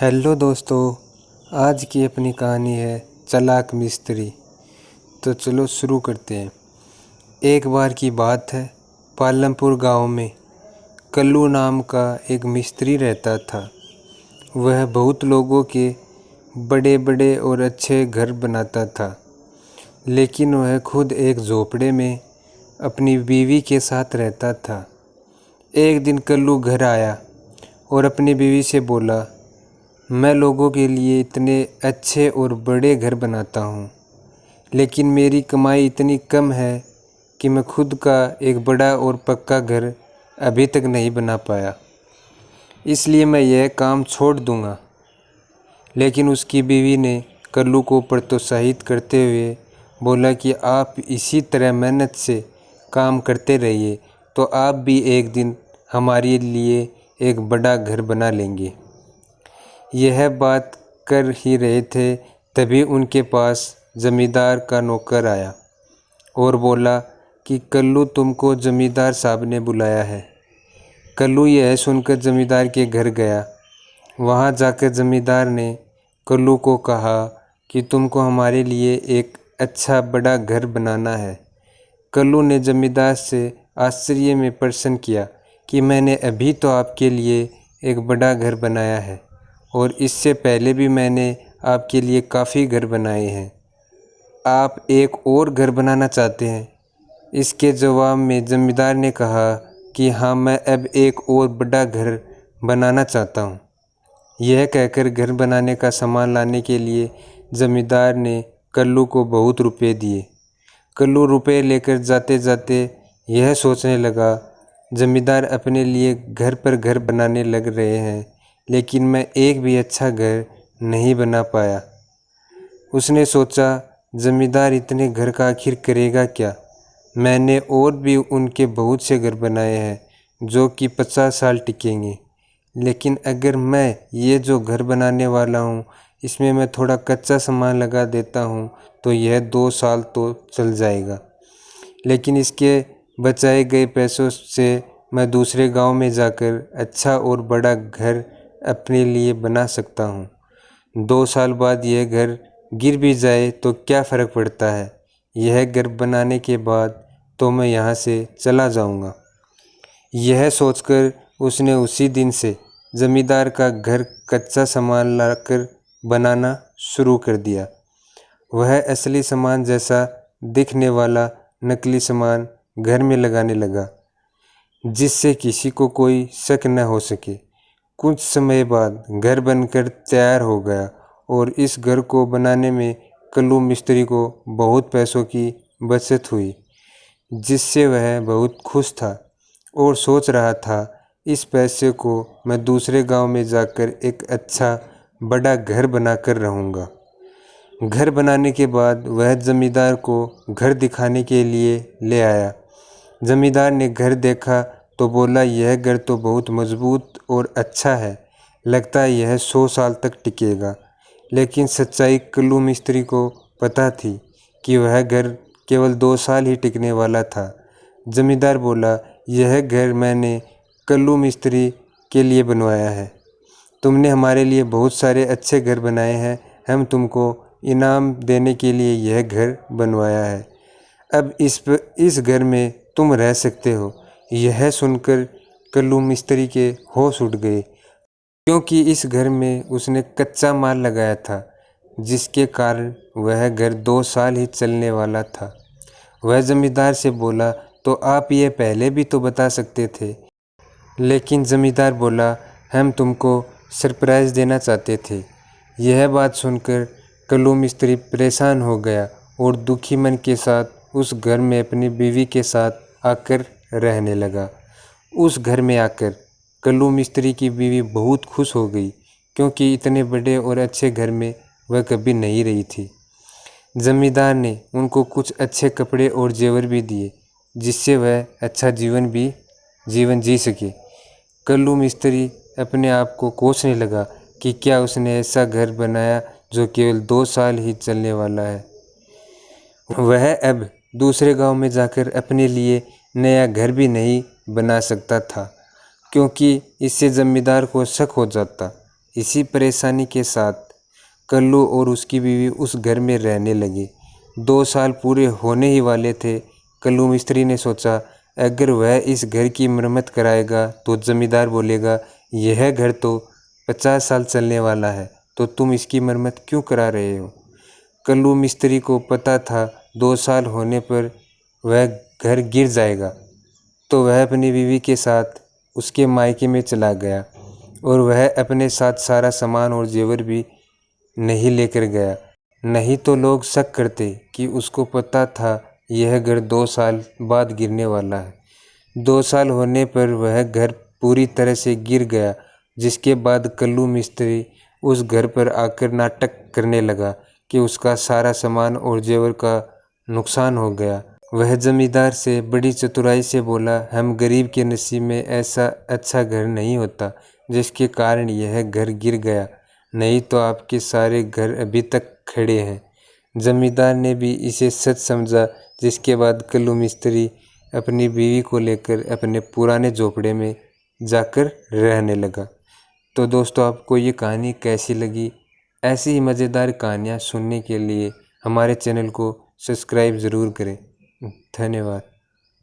Hello दोस्तों, आज की अपनी कहानी है चालाक मिस्त्री। तो चलो शुरू करते हैं। एक बार की बात है, पालमपुर गांव में कल्लू नाम का एक मिस्त्री रहता था। वह बहुत लोगों के बड़े बड़े और अच्छे घर बनाता था, लेकिन वह खुद एक झोपड़े में अपनी बीवी के साथ रहता था। एक दिन कल्लू घर आया और अपनी बीवी से बोला, मैं लोगों के लिए इतने अच्छे और बड़े घर बनाता हूँ, लेकिन मेरी कमाई इतनी कम है कि मैं खुद का एक बड़ा और पक्का घर अभी तक नहीं बना पाया, इसलिए मैं यह काम छोड़ दूँगा। लेकिन उसकी बीवी ने कल्लू को प्रोत्साहित करते हुए बोला कि आप इसी तरह मेहनत से काम करते रहिए तो आप भी एक दिन हमारे लिए एक बड़ा घर बना लेंगे। यह बात कर ही रहे थे, तभी उनके पास जमींदार का नौकर आया और बोला कि कल्लू, तुमको जमींदार साहब ने बुलाया है। कल्लू यह सुनकर जमींदार के घर गया। वहां जाकर जमींदार ने कल्लू को कहा कि तुमको हमारे लिए एक अच्छा बड़ा घर बनाना है। कल्लू ने जमींदार से आश्चर्य में प्रश्न किया कि मैंने अभी तो आपके लिए एक बड़ा घर बनाया है और इससे पहले भी मैंने आपके लिए काफ़ी घर बनाए हैं। आप एक और घर बनाना चाहते हैं? इसके जवाब में जमींदार ने कहा कि हाँ, मैं अब एक और बड़ा घर बनाना चाहता हूँ। यह कहकर घर बनाने का सामान लाने के लिए जमींदार ने कल्लू को बहुत रुपए दिए। कल्लू रुपए लेकर जाते जाते यह सोचने लगा, जमींदार अपने लिए घर पर घर बनाने लग रहे हैं, लेकिन मैं एक भी अच्छा घर नहीं बना पाया। उसने सोचा, जमींदार इतने घर का आखिर करेगा क्या? मैंने और भी उनके बहुत से घर बनाए हैं जो कि 50 साल टिकेंगे, लेकिन अगर मैं ये जो घर बनाने वाला हूँ इसमें मैं थोड़ा कच्चा सामान लगा देता हूँ तो यह 2 साल तो चल जाएगा। लेकिन इसके बचाए गए पैसों से मैं दूसरे गांव में जाकर अच्छा और बड़ा घर अपने लिए बना सकता हूँ। 2 साल बाद यह घर गिर भी जाए तो क्या फ़र्क पड़ता है? यह घर बनाने के बाद तो मैं यहाँ से चला जाऊँगा। यह सोचकर उसने उसी दिन से ज़मींदार का घर कच्चा सामान लाकर बनाना शुरू कर दिया। वह असली सामान जैसा दिखने वाला नकली सामान घर में लगाने लगा, जिससे किसी को कोई शक न हो सके। कुछ समय बाद घर बनकर तैयार हो गया और इस घर को बनाने में कल्लू मिस्त्री को बहुत पैसों की बचत हुई, जिससे वह बहुत खुश था और सोच रहा था, इस पैसे को मैं दूसरे गांव में जाकर एक अच्छा बड़ा घर बनाकर रहूँगा। घर बनाने के बाद वह जमींदार को घर दिखाने के लिए ले आया। जमींदार ने घर देखा तो बोला, यह घर तो बहुत मजबूत और अच्छा है, लगता है यह 100 साल तक टिकेगा। लेकिन सच्चाई कल्लू मिस्त्री को पता थी कि वह घर केवल 2 साल ही टिकने वाला था। जमींदार बोला, यह घर मैंने कल्लू मिस्त्री के लिए बनवाया है। तुमने हमारे लिए बहुत सारे अच्छे घर बनाए हैं, हम तुमको इनाम देने के लिए यह घर बनवाया है। अब इस घर में तुम रह सकते हो। यह सुनकर कल्लू मिस्त्री के होश उड़ गए, क्योंकि इस घर में उसने कच्चा माल लगाया था, जिसके कारण वह घर 2 साल ही चलने वाला था। वह जमींदार से बोला, तो आप ये पहले भी तो बता सकते थे। लेकिन जमींदार बोला, हम तुमको सरप्राइज़ देना चाहते थे। यह बात सुनकर कल्लू मिस्त्री परेशान हो गया और दुखी मन के साथ उस घर में अपनी बीवी के साथ आकर रहने लगा। उस घर में आकर कल्लू मिस्त्री की बीवी बहुत खुश हो गई, क्योंकि इतने बड़े और अच्छे घर में वह कभी नहीं रही थी। जमींदार ने उनको कुछ अच्छे कपड़े और जेवर भी दिए, जिससे वह अच्छा जीवन जी सके। कल्लू मिस्त्री अपने आप को कोसने लगा कि क्या उसने ऐसा घर बनाया जो केवल 2 साल ही चलने वाला है। वह अब दूसरे गांव में जाकर अपने लिए नया घर भी नहीं बना सकता था, क्योंकि इससे जमींदार को शक हो जाता। इसी परेशानी के साथ कल्लू और उसकी बीवी उस घर में रहने लगे। 2 साल पूरे होने ही वाले थे। कल्लू मिस्त्री ने सोचा, अगर वह इस घर की मरम्मत कराएगा तो जमींदार बोलेगा, यह घर तो 50 साल चलने वाला है, तो तुम इसकी मरम्मत क्यों करा रहे हो। कल्लू मिस्त्री को पता था 2 साल होने पर वह घर गिर जाएगा, तो वह अपनी बीवी के साथ उसके मायके में चला गया और वह अपने साथ सारा सामान और जेवर भी नहीं लेकर गया, नहीं तो लोग शक करते कि उसको पता था यह घर 2 साल बाद गिरने वाला है। 2 साल होने पर वह घर पूरी तरह से गिर गया, जिसके बाद कल्लू मिस्त्री उस घर पर आकर नाटक करने लगा कि उसका सारा सामान और जेवर का नुकसान हो गया। वह जमींदार से बड़ी चतुराई से बोला, हम गरीब के नसीब में ऐसा अच्छा घर नहीं होता जिसके कारण यह घर गिर गया, नहीं तो आपके सारे घर अभी तक खड़े हैं। जमींदार ने भी इसे सच समझा, जिसके बाद कल्लू मिस्त्री अपनी बीवी को लेकर अपने पुराने झोपड़े में जाकर रहने लगा। तो दोस्तों, आपको ये कहानी कैसी लगी? ऐसी ही मज़ेदार कहानियाँ सुनने के लिए हमारे चैनल को सब्सक्राइब ज़रूर करें। धन्यवाद।